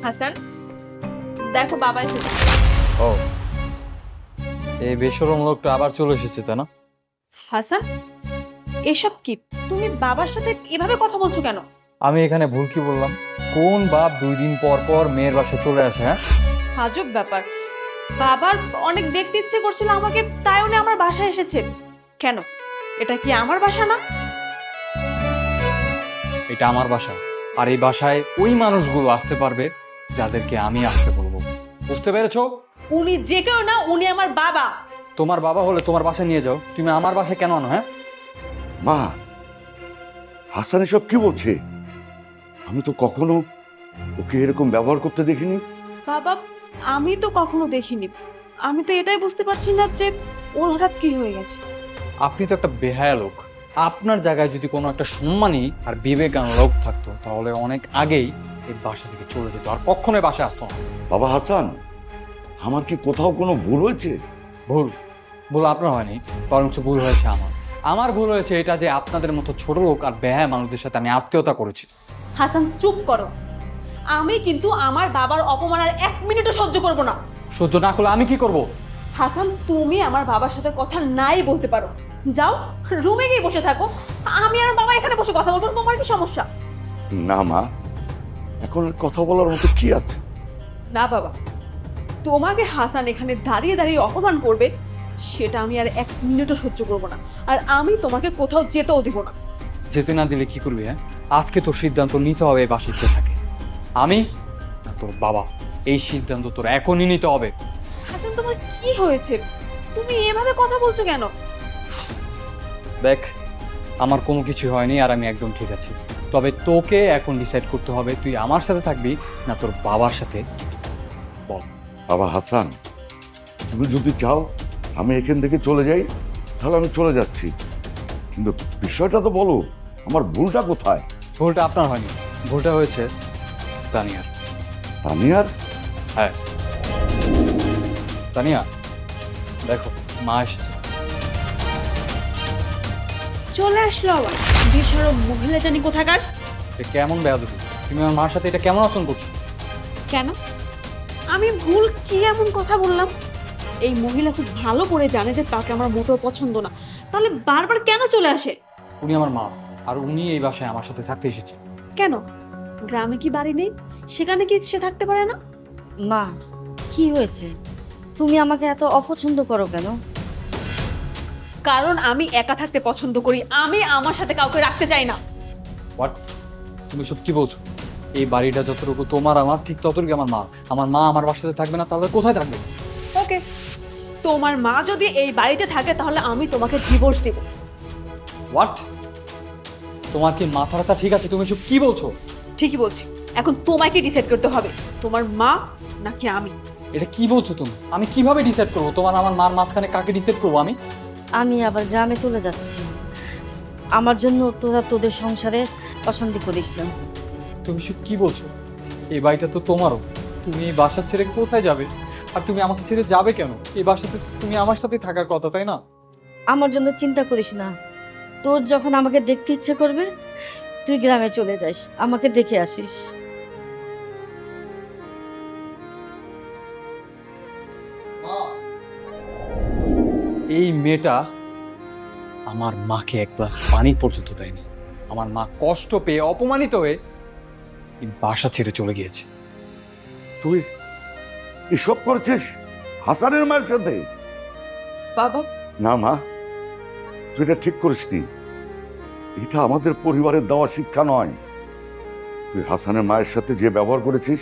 হাসান, দেখো বাবা এসেছে। ও, এই বেশরম লোকটা আবার চলে এসেছে, তাই না? হাসান, এসব কি? তুমি বাবার সাথে এভাবে কথা বলছো কেন? আমি এখানে ভুল কি বললাম? কোন বাপ 2 দিন পর পর মেয়ের বাসায় চলে আসে? হ্যাঁ, আজব ব্যাপার। বাবার অনেক দেখতে ইচ্ছে করছিল আমাকে, তাই উনি আমার বাসায় এসেছে। কেন, এটা কি আমার বাসা না? এটা আমার বাসা, আর এই বাসায় ওই মানুষগুলো আসতে পারবে যাদেরকে আমি আসতে বলবো। বুঝতে পেরেছো? উনি যে কেউ না, উনি আমার বাবা। তোমার বাবা হলে তোমার বাসায় নিয়ে যাও, তুমি আমার বাসায় কেন আনো? হ্যাঁ মা, হাসান এসব কি বলছে? আমি তো কখনো ওকে এরকম ব্যবহার করতে দেখিনি। বাবা, আমি তো কখনো দেখিনি। আমি তো এটাই বুঝতে পারছি না যে ওর হঠাৎ কি হয়ে গেছে। আপনি তো একটা বেহায়া লোক। আপনার জায়গায় যদি কোনো একটা সম্মানী আর বিবেকান লোক থাকতো, তাহলে অনেক আগেই এই বাসা থেকে চলে যেত, আর কখনোই বাসায় আসতো না। বাবা হাসান, আমার কি কোথাও কোনো ভুল হয়েছে? ভুল ভুল আপনার হয়নি, বরঞ্চ ভুল হয়েছে আমার ভুল হয়েছে এটা যে আপনাদের মতো ছোট লোক আর বেহায়া মানুষদের সাথে আমি আত্মীয়তা করেছি। হাসান, চুপ করো। আমি কিন্তু আমার বাবার অপমান আর 1 মিনিটও সহ্য করব না। সহ্য না করলে আমি কি করব? হাসান, তুমি আমার বাবার সাথে কথা নাই বলতে পারো। যাও, রুমে গিয়ে বসে থাকো। আমি আর বাবা এখানে বসে কথা বলবো, তোমার কি সমস্যা? না মা, এখন আর কথা বলার মতো কি আছে? না বাবা, তোমাকে হাসান এখানে দাঁড়িয়ে দাঁড়িয়ে অপমান করবে, সেটা আমি আর 1 মিনিটও সহ্য করব না। আর আমি তোমাকে কোথাও যেতেও দিব না। যেতে না দিলে কি করবি? হ্যাঁ, আজকে তোর সিদ্ধান্ত নিতে হবে এই বাসায় কে থাকে, আমি না তোর বাবা। এই সিদ্ধান্ত তোর এখনই নিতে হবে। হাসান, তোমার কি হয়েছে? তুমি এভাবে কথা বলছো কেন? দেখ, আমার কোনো কিছু হয়নি আর আমি একদম ঠিক আছি। তবে তোকে এখন ডিসাইড করতে হবে তুই আমার সাথে থাকবি না তোর বাবার সাথে। বল। বাবা হাসান, তুমি যদি চাও আমি এখান থেকে চলে যাই, তাহলে আমি চলে যাচ্ছি, কিন্তু বিষয়টা তো বলো, আমার ভুলটা কোথায়? ভুলটা আপনার হয়নি, ভুলটা হয়েছে তানিয়ার। তানিয়ার? হ্যাঁ তানিয়া, দেখো মা এসেছে। চলে আসলো আবার বেশরম মহিলা জানি কোথাকার। এটা কেমন বেয়াদবি? তুমি আমার মার সাথে এটা কেমন আচরণ করছো? কেন, আমি ভুল কি এমন কথা বললাম? এই মহিলা খুব ভালো করে জানে যে তাকে আমার মোটেও পছন্দ না, তাহলে বারবার কেন চলে আসে? উনি আমার মা, আর উনি এই বাসায় আমার সাথে থাকতে এসেছে। কেন, গ্রামে কি বাড়ি নেই? সেখানে কি সে থাকতে পারে না? মা, কি হয়েছে? তুমি আমাকে এত অপছন্দ করো কেন? কারণ আমি একা থাকতে পছন্দ করি, আমি আমার সাথে কাউকে রাখতে চাই না। হোয়াট? তুমি সব কি বলছো? এই বাড়িটা যতটুকু তোমার আমার, ঠিক ততটুকু আমার মা। আমার মা আমার বাসাতে থাকবে না, তাহলে কোথায় থাকবে? ওকে, তোমার মা যদি এই বাড়িতে থাকে তাহলে আমি তোমাকে ডিভোর্স দেব। হোয়াট? তোমার কি মাথা ব্যথা ঠিক আছে? তুমি সব কি বলছো? ঠিকই বলছি, এখন তোমাকে ডিসাইড করতে হবে, তোমার মা নাকি আমি। এটা কি বলছো তুমি? আমি কিভাবে ডিসাইড করবো তোমার আমার মার মাঝখানে কাকে ডিসাইড করবো আমি? আমি আবার গ্রামে চলে যাচ্ছি, আমার জন্য তোরা তোদের সংসারে অশান্তি করিস না। তুমি সব কি বলছো? এই বাড়িটা তো তোমারও, তুমি এই বাসা ছেড়ে কোথায় যাবে? আর তুমি আমাকে ছেড়ে যাবে কেন? এই বাসাতে তুমি আমার সাথে থাকার কথা, তাই না? আমার জন্য চিন্তা করিস না, তোর যখন আমাকে দেখতে ইচ্ছে করবে তুই গ্রামে চলে যাস, আমাকে দেখে আসিস। এই মেয়েটা আমার মাকে 1 গ্লাস পানি পর্যন্ত দেয়নি। আমার মা কষ্ট পেয়ে অপমানিত হয়ে এই বাসা ছেড়ে চলে গিয়েছে। তুই এসব করছিস হাসানের মায়ের সাথে? বাবা, না মা, তুই এটা ঠিক করিসনি। এটা আমাদের পরিবারের দেওয়া শিক্ষা নয়। তুই হাসানের মায়ের সাথে যে ব্যবহার করেছিস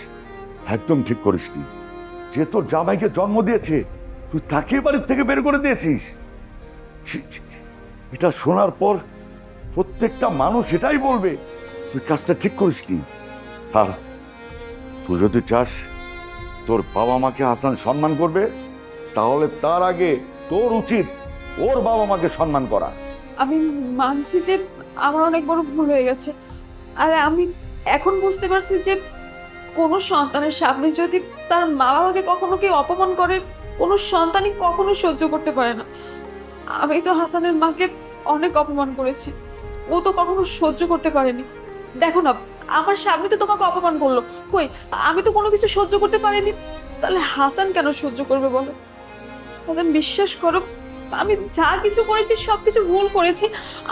একদম ঠিক করিসনি। যে তোর জামাইকে জন্ম দিয়েছে তুই তাকে বাড়ির থেকে বের করে দিয়েছিস। ছি, ছি, ছি। এটা শোনার পর প্রত্যেকটা মানুষ এটাই বলবে তুই কাজটা ঠিক করিসনি। আর তুই যদি চাস তোর বাবা মাকে হাসান সম্মান করবে, তাহলে তার আগে তোর উচিত ওর বাবা মাকে সম্মান করা। আমি মানছি যে আমার অনেক বড় ভুল হয়ে গেছে, আর আমি এখন বুঝতে পারছি যে কোনো সন্তানের সামনে যদি তার মা বাবাকে কখনো কেউ অপমান করে, কোনো সন্তানই কখনো সহ্য করতে পারে না। আমি তো হাসানের মাকে অনেক অপমান করেছি, ও তো কখনো সহ্য করতে পারেনি। দেখো না, আমার সামনে তো তোমাকে অপমান করলো, কই আমি তো কোনো কিছু সহ্য করতে পারিনি, তাহলে হাসান কেন সহ্য করবে বলো? হাসান বিশ্বাস করো, আমি যা কিছু করেছি সব কিছু ভুল করেছি,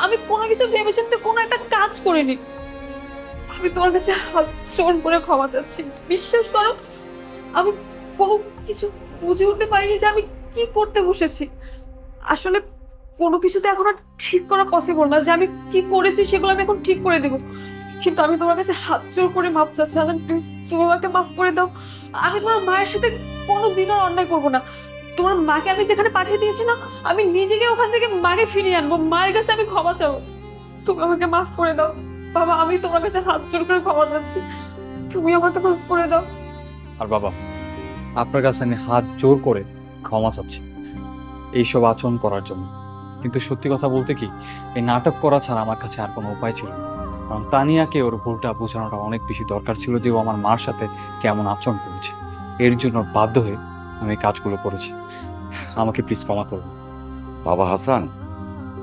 আমি কোনো কিছু ভেবেচিন্তে কোনো একটা কাজ করিনি। আমি তোমার কাছে হাত জোর করে ক্ষমা চাচ্ছি, বিশ্বাস করো আমি কোনো কিছু বুঝে উঠতে পারিনি যে আমি কি করতে বসেছি। আসলে কোনো কিছু তো এখন আর ঠিক করা পসিবল না, যে আমি কি করেছি সেগুলো আমি এখন ঠিক করে দেবো, কিন্তু আমি তোমার কাছে হাত জোর করে মাপ চাচ্ছি। হাসান প্লিজ তুমি আমাকে মাফ করে দাও, আমি তোমার মায়ের সাথে কোনোদিনও অন্যায় করবো না। তোমার মাকে আমি যেখানে পাঠিয়ে দিয়েছি না, আমি নিজেকে ওখান থেকে মাকে ফিরিয়ে আনবো, মায়ের কাছে আমি ক্ষমা চাবো। তুমি আমাকে মাফ করে দাও বাবা, আমি তোমার কাছে হাত জোর করে ক্ষমা চাচ্ছি, তুমি আমাকে মাফ করে দাও। আর বাবা, আপনার কাছে আমি হাত জোর করে ক্ষমা চাচ্ছি এইসব আচরণ করার জন্য। কিন্তু সত্যি কথা বলতে কি, এই নাটক করা ছাড়া আমার কাছে আর কোনো উপায় ছিল না। কারণ তানিয়াকে ওর ভুলটা বোঝানোটা অনেক বেশি দরকার ছিল, যে ও আমার মার সাথে কেমন আচরণ করেছে। এর জন্য বাধ্য হয়ে আমি কাজগুলো করেছি। আমাকে প্লিজ ক্ষমা করুন। বাবা হাসান,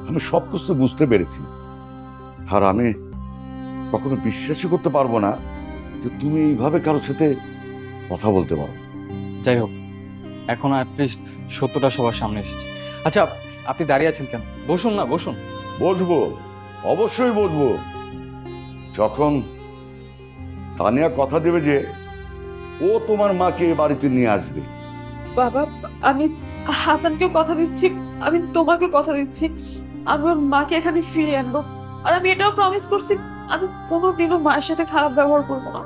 আমি সব কিছু বুঝতে পেরেছি, আর আমি কখনো বিশ্বাসই করতে পারবো না যে তুমি এইভাবে কারোর সাথে কথা বলতে পারো। যাই হোক, এখন অ্যাটলিস্ট সত্যটা সবার সামনে এসেছে। আচ্ছা, আপনি দাঁড়িয়ে আছেন কেন? বসুন না, বসুন। বসবো, অবশ্যই বসবো, যখন তানিয়া কথা দেবে যে ও তোমার মাকে এ বাড়িতে নিয়ে আসবে। বাবা আমি হাসানকেও কথা দিচ্ছি, আমি তোমাকে কথা দিচ্ছি, আমি ওর মাকে এখানে ফিরিয়ে আনবো, আর আমি এটাও প্রমিস করছি আমি কোনোদিনও মায়ের সাথে খারাপ ব্যবহার করবো না।